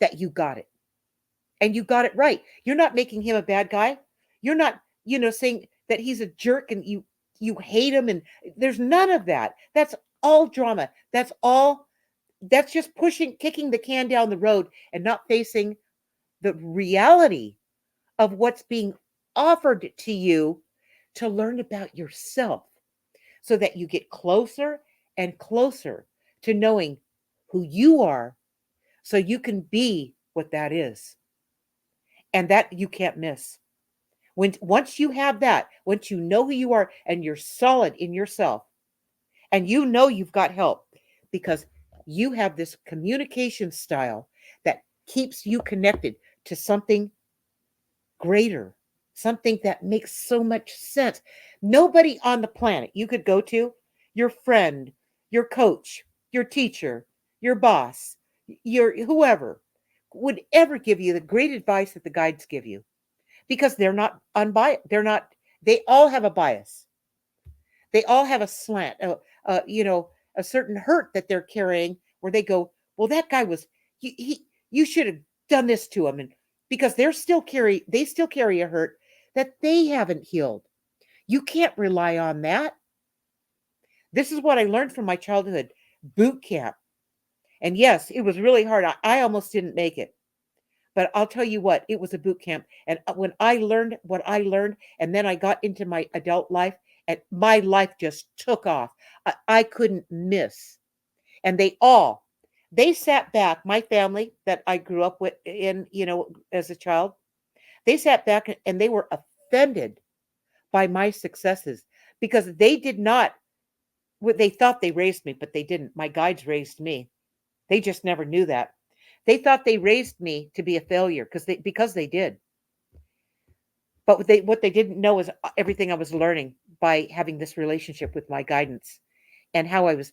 that you got it, and you got it right. You're not making him a bad guy. You're not, saying that he's a jerk and you hate him, and there's none of that. That's all drama. That's just kicking the can down the road and not facing the reality of what's being offered to you to learn about yourself, so that you get closer and closer to knowing who you are, so you can be what that is. And that you can't miss. Once you have that, once you know who you are and you're solid in yourself, and you know you've got help, because you have this communication style that keeps you connected to something greater, something that makes so much sense. Nobody on the planet you could go to, your friend, your coach, your teacher, your boss, your whoever, would ever give you the great advice that the guides give you, because they're not unbiased. They all have a bias. They all have a slant, a certain hurt that they're carrying, where they go, well, that guy was, you should have done this to him. And because they still carry a hurt that they haven't healed. You can't rely on that. This is what I learned from my childhood boot camp. And yes, it was really hard. I almost didn't make it. But I'll tell you what, it was a boot camp. And when I learned what I learned, and then I got into my adult life, and my life just took off. I couldn't miss. And they sat back, my family that I grew up with as a child, they sat back and they were offended by my successes, because they did not, they thought they raised me, but they didn't. My guides raised me. They just never knew that. They thought they raised me to be a failure, because they did. But what they didn't know is everything I was learning by having this relationship with my guidance, and how I was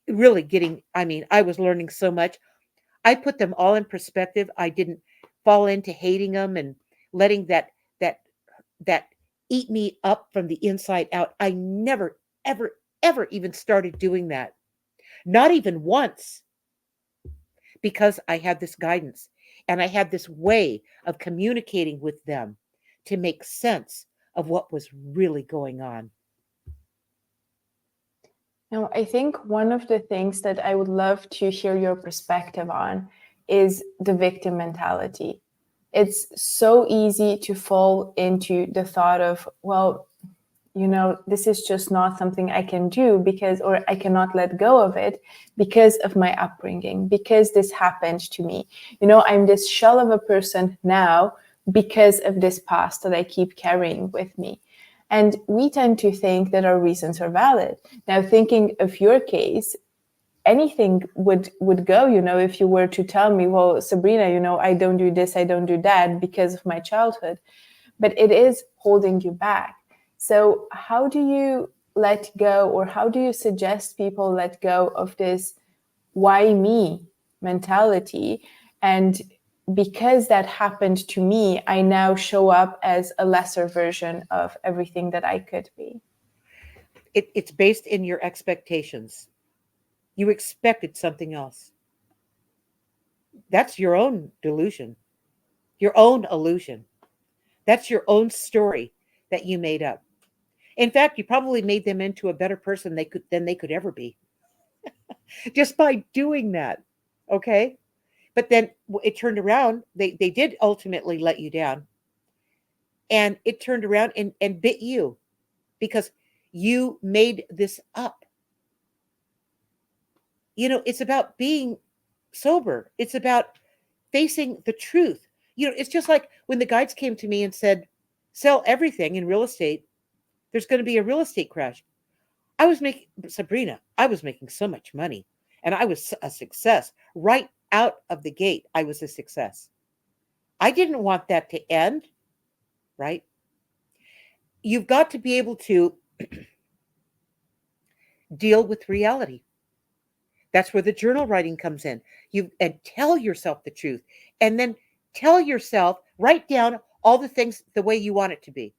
really I was learning so much. I put them all in perspective. I didn't fall into hating them and letting that that eat me up from the inside out. I never ever ever even started doing that. Not even once, because I had this guidance, and I had this way of communicating with them to make sense of what was really going on. Now, I think one of the things that I would love to hear your perspective on is the victim mentality. It's so easy to fall into the thought of, well, this is just not something I can do or I cannot let go of it because of my upbringing, because this happened to me. I'm this shell of a person now because of this past that I keep carrying with me. And we tend to think that our reasons are valid. Now, thinking of your case, anything would go, if you were to tell me, well, Sabrina, I don't do this, I don't do that because of my childhood, but it is holding you back. So how do you let go, or how do you suggest people let go of this why me mentality? And because that happened to me, I now show up as a lesser version of everything that I could be. It's based in your expectations. You expected something else. That's your own delusion, your own illusion. That's your own story that you made up. In fact, you probably made them into a better person than they could ever be, just by doing that. Okay? But then it turned around. They did ultimately let you down, and it turned around and bit you because you made this up. It's about being sober. It's about facing the truth. It's just like when the guides came to me and said, sell everything in real estate, there's going to be a real estate crash. I was making, Sabrina, I was making so much money and I was a success right out of the gate. I was a success. I didn't want that to end, right? You've got to be able to deal with reality. That's where the journal writing comes in. And tell yourself the truth. And then tell yourself, write down all the things the way you want it to be.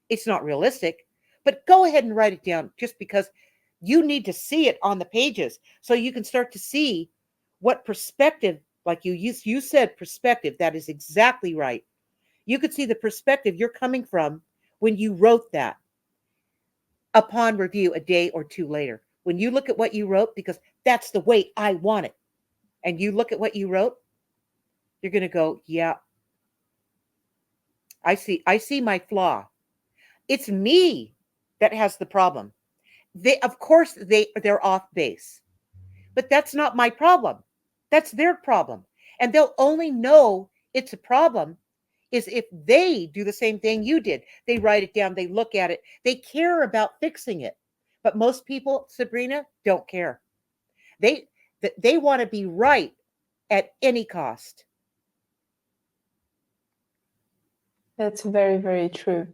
It's not realistic, but go ahead and write it down just because you need to see it on the pages so you can start to see what perspective, like you said perspective, that is exactly right. You could see the perspective you're coming from when you wrote that upon review a day or two later. When you look at what you wrote, because that's the way I want it, and you look at what you wrote, you're going to go, yeah, I see my flaw. It's me that has the problem. Of course they're off base, but that's not my problem. That's their problem. And they'll only know it's a problem is if they do the same thing you did. They write it down, they look at it, they care about fixing it. But most people, Sabrina, don't care. They they want to be right at any cost. That's very, very true.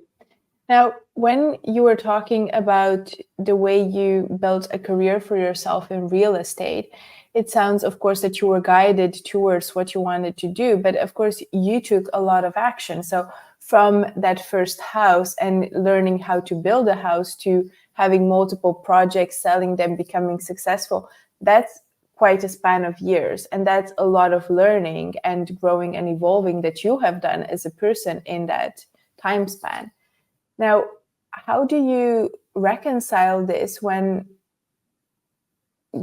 Now, when you were talking about the way you built a career for yourself in real estate, it sounds, of course, that you were guided towards what you wanted to do, but of course, you took a lot of action. So, from that first house and learning how to build a house to having multiple projects, selling them, becoming successful, that's quite a span of years. And that's a lot of learning and growing and evolving that you have done as a person in that time span. Now, how do you reconcile this when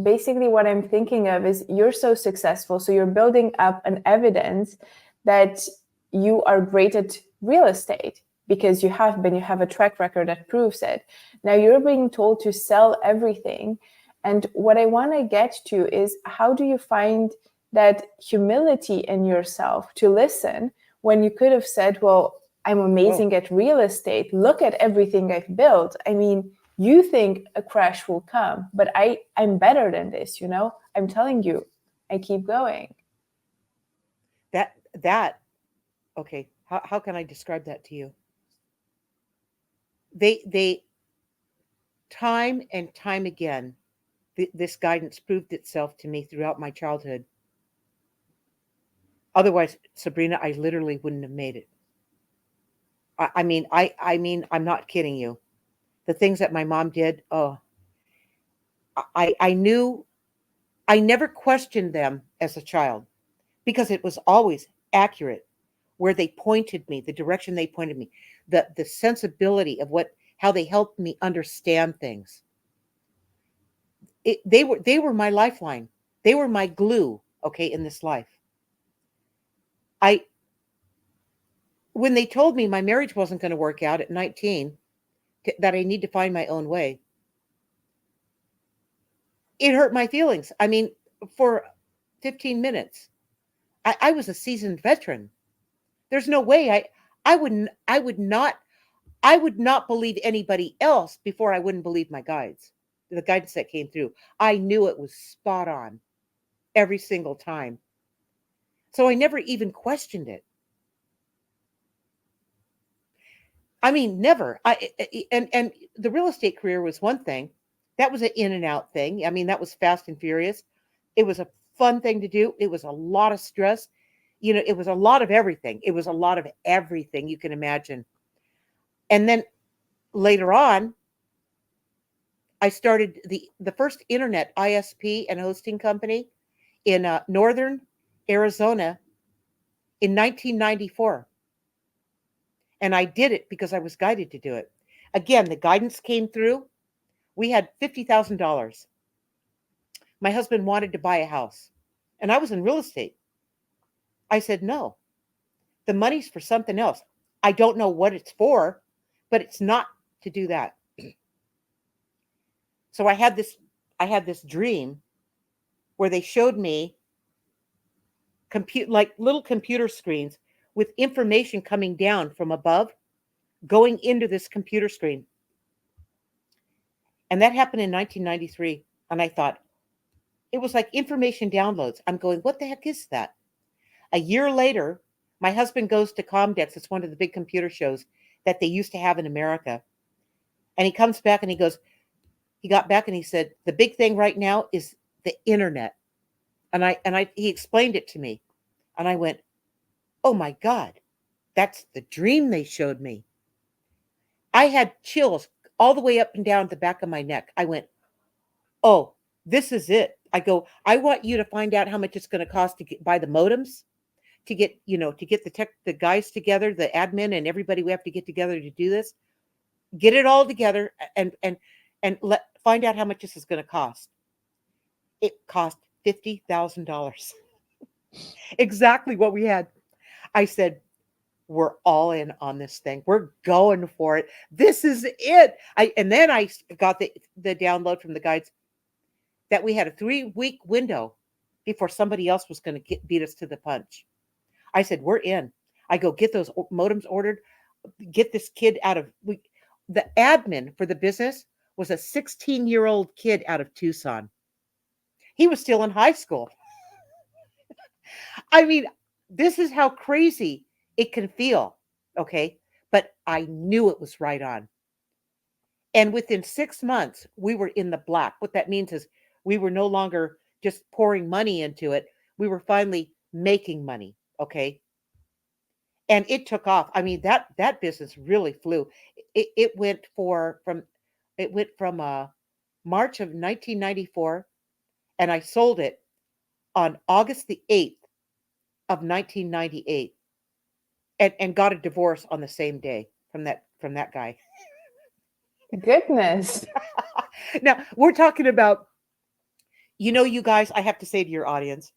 basically what I'm thinking of is you're so successful, so you're building up an evidence that you are great at real estate because you have a track record that proves it. Now you're being told to sell everything. And what I want to get to is how do you find that humility in yourself to listen when you could have said, well, I'm amazing at real estate. Look at everything I've built. I mean, you think a crash will come, but I'm better than this, I'm telling you, I keep going. That okay, how can I describe that to you? They time and time again, this guidance proved itself to me throughout my childhood. Otherwise, Sabrina, I literally wouldn't have made it. I mean, I'm not kidding you. The things that my mom did, oh, I knew. I never questioned them as a child because it was always accurate where they pointed me, the direction they pointed me, the sensibility of how they helped me understand things. They were my lifeline. They were my glue, okay, in this life. I When they told me my marriage wasn't going to work out at 19, that I need to find my own way, it hurt my feelings. I mean, for 15 minutes. I was a seasoned veteran. There's no way I would not believe anybody else before I wouldn't believe my guides. The guidance that came through. I knew it was spot on every single time. So I never even questioned it. I mean, never. And the real estate career was one thing. That was an in and out thing. I mean, that was fast and furious. It was a fun thing to do. It was a lot of stress. It was a lot of everything. It was a lot of everything you can imagine. And then later on, I started the first internet ISP and hosting company in northern Arizona in 1994. And I did it because I was guided to do it. Again, the guidance came through. We had $50,000. My husband wanted to buy a house, and I was in real estate. I said, no, the money's for something else. I don't know what it's for, but it's not to do that. So I had this dream where they showed me compute like little computer screens with information coming down from above going into this computer screen. And that happened in 1993. And I thought, it was like information downloads. I'm going, what the heck is that? A year later, my husband goes to Comdex. It's one of the big computer shows that they used to have in America. And he comes back and he goes, he got back and he said, the big thing right now is the internet. And he explained it to me. And I went, oh my God, that's the dream they showed me. I had chills all the way up and down the back of my neck. I went, oh, this is it. I go, I want you to find out how much it's going to cost to buy the modems, to get the guys together, the admin and everybody we have to get together to do this. Get it all together and find out how much this is going to cost. It cost $50,000. Exactly what we had. I said, we're all in on this thing. We're going for it. This is it. And then I got the download from the guides that we had a 3-week window before somebody else was going to beat us to the punch. I said, we're in. I go, get those modems ordered. Get this kid out of the admin for the business was a 16-year-old kid out of Tucson. He was still in high school. I mean, this is how crazy it can feel. Okay. But I knew it was right on. And within 6 months, we were in the black. What that means is we were no longer just pouring money into it. We were finally making money. Okay. And it took off. I mean, that business really flew. It went from March of 1994, and I sold it on August the 8th of 1998, and got a divorce on the same day from that guy. Goodness. Now we're talking about, you guys. I have to say to your audience,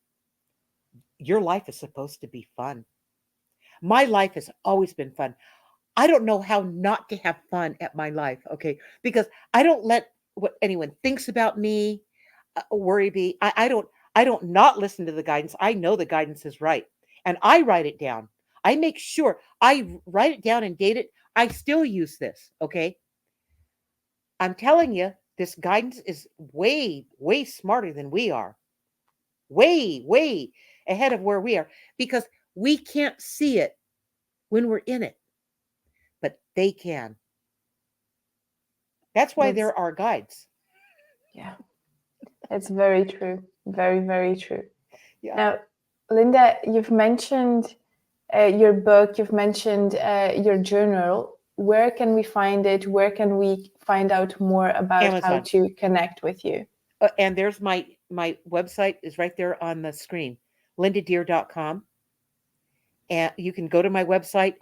your life is supposed to be fun. My life has always been fun. I don't know how not to have fun at my life, okay? Because I don't let what anyone thinks about me worry me. I don't not listen to the guidance. I know the guidance is right. And I write it down. I make sure I write it down and date it. I still use this, okay? I'm telling you, this guidance is way, way smarter than we are. Way, way ahead of where we are because we can't see it when we're in it, but they can. That's why That's, there are guides. yeah, it's very true. Very, very true. Yeah. Now, Linda, you've mentioned your book, you've mentioned your journal. Where can we find it? Where can we find out more about how Amazon. to connect with you? And there's my website is right there on the screen, lindadeir.com. And you can go to my website.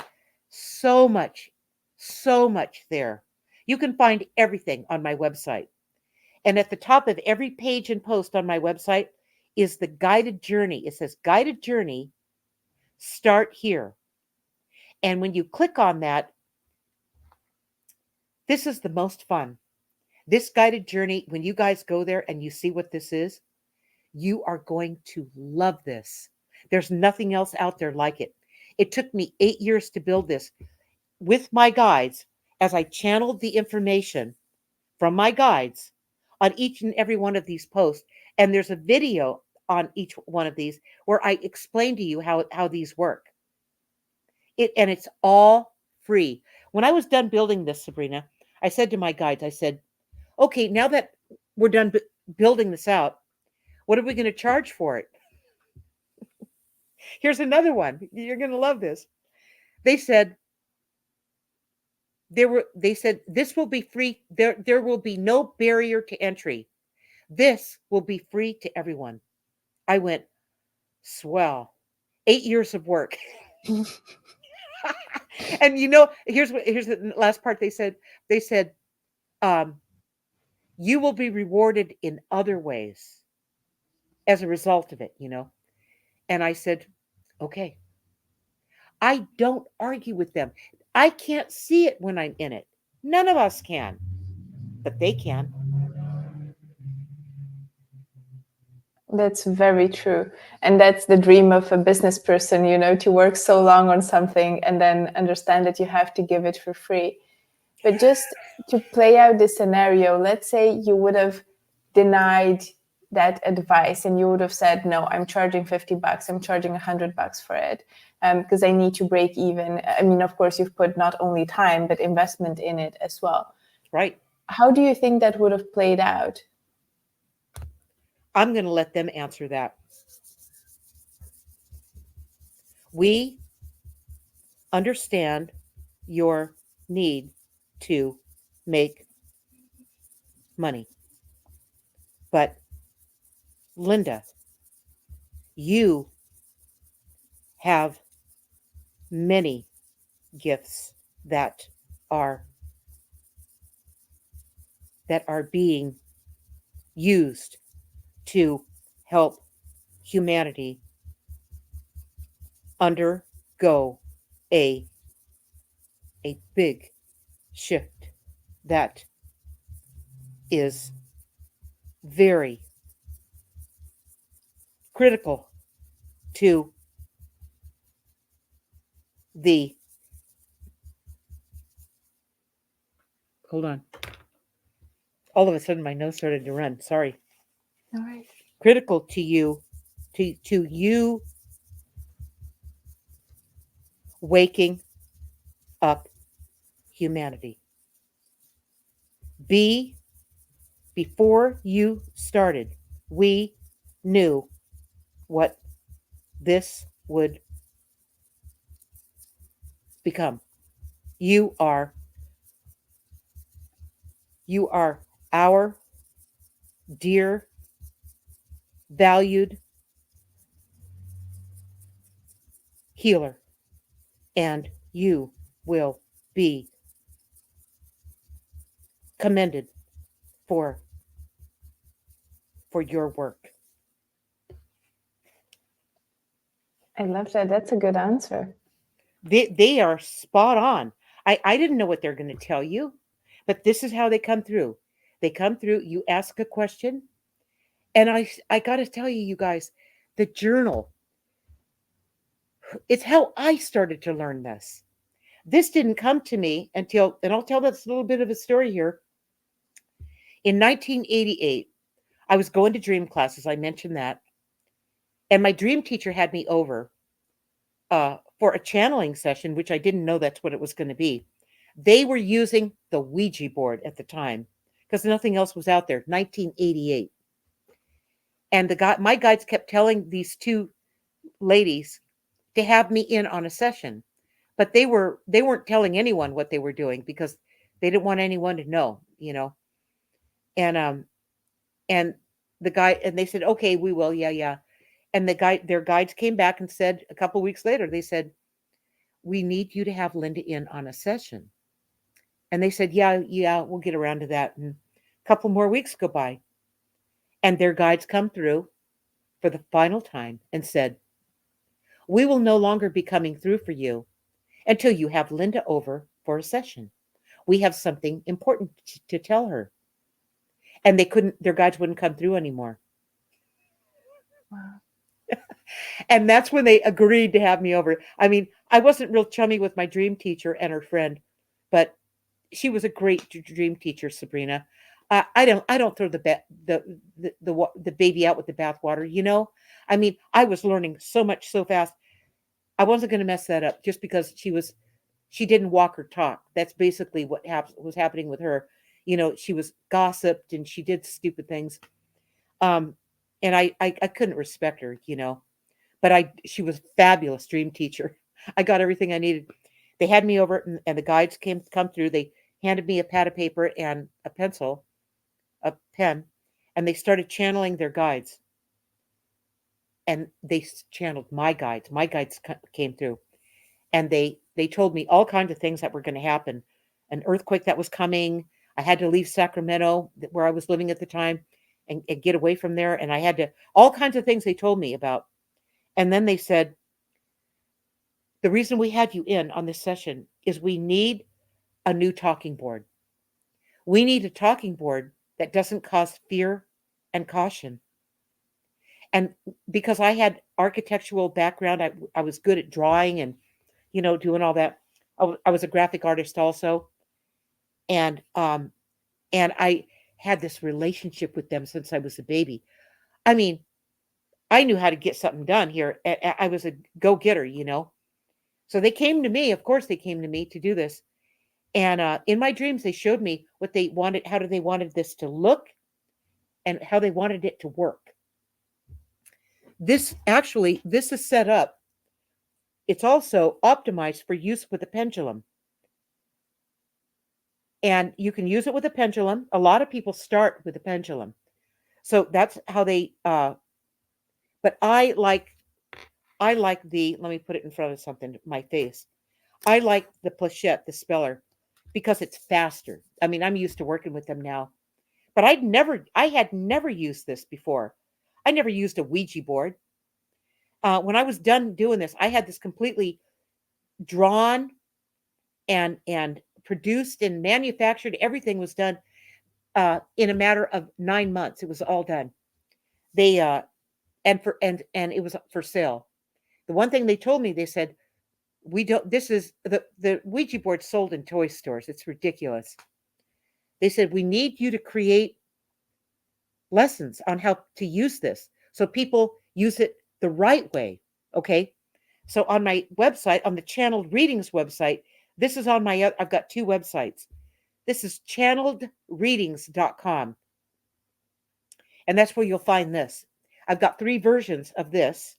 So much, so much there. You can find everything on my website. And at the top of every page and post on my website is the guided journey. It says guided journey, start here. And when you click on that, this is the most fun. This guided journey, when you guys go there and you see what this is, you are going to love this. There's nothing else out there like it. It took me 8 years to build this with my guides as I channeled the information from my guides on each and every one of these posts. And there's a video on each one of these where I explain to you how these work. And it's all free. When I was done building this, Sabrina, I said to my guides, I said, okay, now that we're done building this out, what are we going to charge for it? Here's another one. You're going to love this. They said they said this will be free. There will be no barrier to entry. This will be free to everyone. I went, swell. 8 years of work. And here's the last part they said. They said, um, you will be rewarded in other ways as a result of it. And I said, Okay. I don't argue with them. I can't see it when I'm in it. None of us can, but they can. That's very true. And that's the dream of a business person, you know, to work so long on something and then understand that you have to give it for free. But just to play out this scenario, let's say you would have denied that advice and you would have said, no, I'm charging $50, I'm charging $100 for it because I need to break even. I mean, of course, you've put not only time, but investment in it as well. Right. How do you think that would have played out? I'm going to let them answer that. We understand your need to make money. But Linda, you have many gifts are that are being used to help humanity undergo a big shift that is very critical to the hold on. All of a sudden my nose started to run. Sorry. All right. Critical to you to you waking up humanity. B, before you started, we knew what this would become. You are you are our dear valued healer, and you will be commended for your work. I love that. That's a good answer. They are spot on. I didn't know what they're going to tell you, but this is how they come through. They come through, you ask a question, and I got to tell you, you guys, the journal, it's how I started to learn this. This didn't come to me until, and I'll tell this little bit of a story here. In 1988, I was going to dream classes. I mentioned that. And my dream teacher had me over for a channeling session, which I didn't know that's what it was going to be. They were using the Ouija board at the time because nothing else was out there, 1988. And my guides kept telling these two ladies to have me in on a session, but they weren't telling anyone what they were doing because they didn't want anyone to know, you know. And and the guy and they said, okay, we will, yeah, yeah. And their guides came back and said a couple weeks later, they said, we need you to have Linda in on a session. And they said, yeah, yeah, we'll get around to that. And a couple more weeks go by, and their guides come through for the final time and said, we will no longer be coming through for you until you have Linda over for a session. We have something important to tell her. And their guides wouldn't come through anymore. Wow. And that's when they agreed to have me over. I mean, I wasn't real chummy with my dream teacher and her friend, but she was a great dream teacher, Sabrina. I don't throw the baby out with the bathwater. You know, I mean, I was learning so much so fast. I wasn't going to mess that up just because she didn't walk or talk. That's basically what was happening with her. You know, she was gossiped and she did stupid things. Um, and I couldn't respect her. You know, but she was a fabulous dream teacher. I got everything I needed. They had me over, and the guides come through. They handed me a pad of paper and a pencil, a pen, and they started channeling their guides. And they channeled my guides. My guides came through, and they told me all kinds of things that were going to happen. An earthquake that was coming. I had to leave Sacramento, where I was living at the time, and get away from there. And I had to all kinds of things they told me about. And then they said, The reason we had you in on this session is we need a new talking board. We need a talking board that doesn't cause fear and caution. And because I had architectural background, I was good at drawing and doing all that. I was a graphic artist also, and I had this relationship with them since I was a baby. I mean, I knew how to get something done here. I was a go getter. So they came to me. Of course, they came to me to do this. And in my dreams, they showed me what they wanted, how they wanted this to look, and how they wanted it to work. This is set up. It's also optimized for use with a pendulum. And you can use it with a pendulum. A lot of people start with a pendulum. So that's how they but I like the, let me put it in front of something, my face. I like the planchette, the speller, because it's faster. I mean, I'm used to working with them now. But I had never used this before. I never used a Ouija board. When I was done doing this, I had this completely drawn and produced and manufactured. Everything was done in a matter of 9 months. It was all done. They and it was for sale. The one thing they told me, they said, we don't. This is the Ouija board sold in toy stores. It's ridiculous. They said we need you to create lessons on how to use this so people use it the right way. Okay. So on my website, on the channeled readings website, this is on my, I've got two websites. This is channeledreadings.com. And that's where you'll find this. I've got 3 versions of this.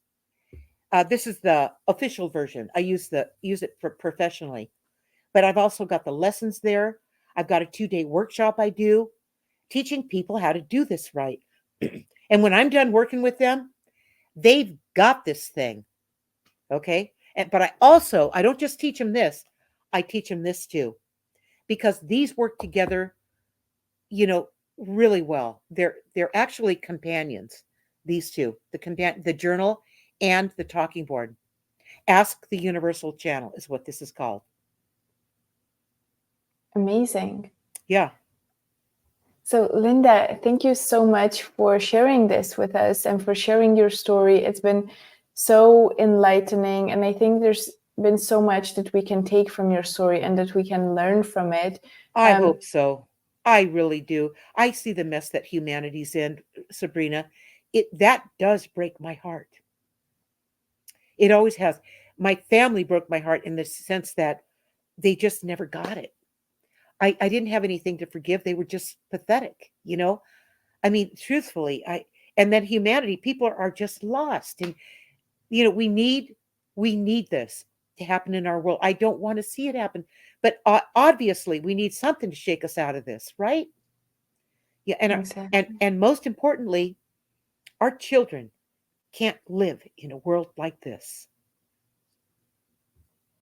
This is the official version. I use it for professionally, but I've also got the lessons there. I've got a 2-day workshop I do teaching people how to do this right. And when I'm done working with them, they've got this thing. Okay. But I don't just teach them this, I teach them this too, because these work together, really well. They're actually companions, these two, the journal and the talking board. Ask the Universal Channel is what this is called. Amazing. Yeah. So, Linda, thank you so much for sharing this with us and for sharing your story. It's been so enlightening. And I think there's been so much that we can take from your story and that we can learn from it. I hope so. I really do. I see the mess that humanity's in, Sabrina. That does break my heart. It always has. My family broke my heart in the sense that they just never got it. I didn't have anything to forgive. They were just pathetic. I mean, truthfully, and then humanity, people are just lost. And we need this to happen in our world. I don't want to see it happen, but obviously we need something to shake us out of this, right? Yeah, Exactly. and most importantly, our children can't live in a world like this.